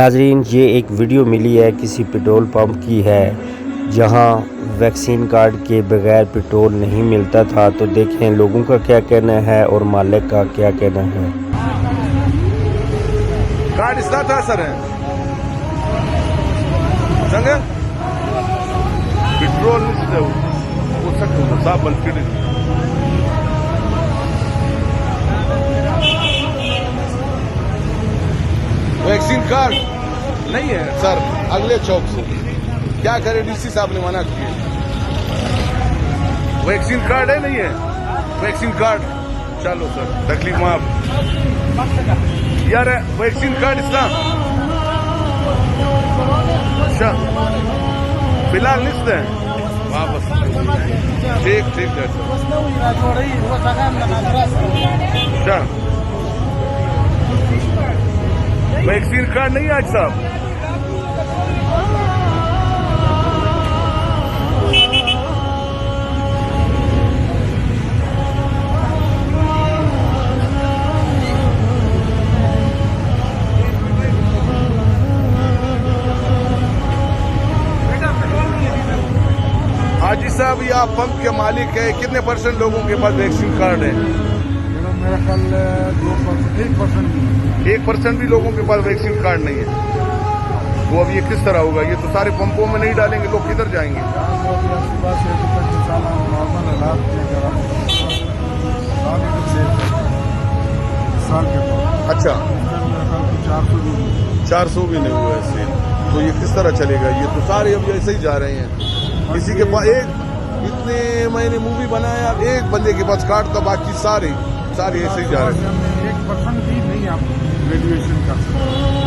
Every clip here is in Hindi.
नाजरीन, ये एक वीडियो मिली है किसी पेट्रोल पंप की है जहां वैक्सीन कार्ड के बगैर पेट्रोल नहीं मिलता था। तो देखें लोगों का क्या कहना है और मालिक का क्या कहना है। कार्ड इसका था सर है संग पेट्रोल वो सकते साफ बंद वैक्सीन कार्ड नहीं है सर। अगले चौक से क्या करें, डीसी साहब ने मना किया। वैक्सीन कार्ड है नहीं है वैक्सीन कार्ड। चलो सर तकलीफ माफ यार है वैक्सीन कार्ड इसका अच्छा फिलहाल लिस्ट है वापस। ठीक ठीक है अच्छा वैक्सीन कार्ड नहीं आज साहब। हाजी साहब ये आप पंप के मालिक है, कितने % लोगों के पास वैक्सीन कार्ड है? मेरा ख्याल 1% भी लोगों के पास वैक्सीन कार्ड नहीं है। तो अब ये किस तरह होगा? ये तो सारे पंपों में नहीं डालेंगे, लोग किधर जाएंगे? अच्छा 400 भी नहीं हुआ ऐसे, तो ये किस तरह चलेगा? ये तो सारे अब ऐसे ही जा रहे हैं। किसी के पास एक इतने मैंने मूवी बनाया, एक बंदे के पास कार्ड था, बाकी सारे ऐसे ही जा रहे हैं। 1% भी नहीं आप ग्रेजुएशन कर सकते।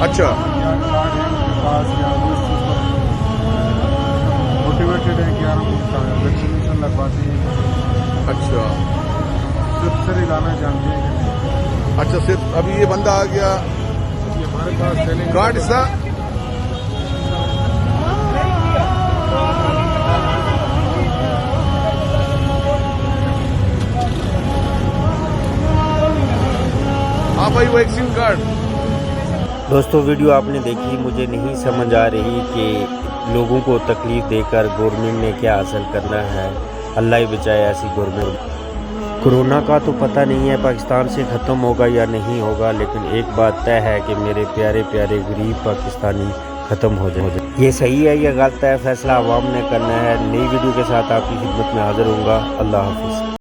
अच्छा मोटिवेटेड है कि यार हम वैक्सीनेशन लगवाते हैं। अच्छा सिर्फ गाना जानते हैं। अच्छा सिर्फ अभी ये बंदा आ गया हमारे पास कार्ड इसका हाँ भाई वैक्सीन कार्ड। दोस्तों वीडियो आपने देखी, मुझे नहीं समझ आ रही कि लोगों को तकलीफ़ देकर गवर्नमेंट ने क्या हासिल करना है। अल्लाह ही बचाए ऐसी गवर्नमेंट। कोरोना का तो पता नहीं है पाकिस्तान से ख़त्म होगा या नहीं होगा, लेकिन एक बात तय है कि मेरे प्यारे प्यारे गरीब पाकिस्तानी ख़त्म हो जाए। ये सही है या गलत है, फैसला आवाम ने करना है। नई वीडियो के साथ आपकी खिदमत में हाजिर होऊंगा। अल्लाह हाफिज़।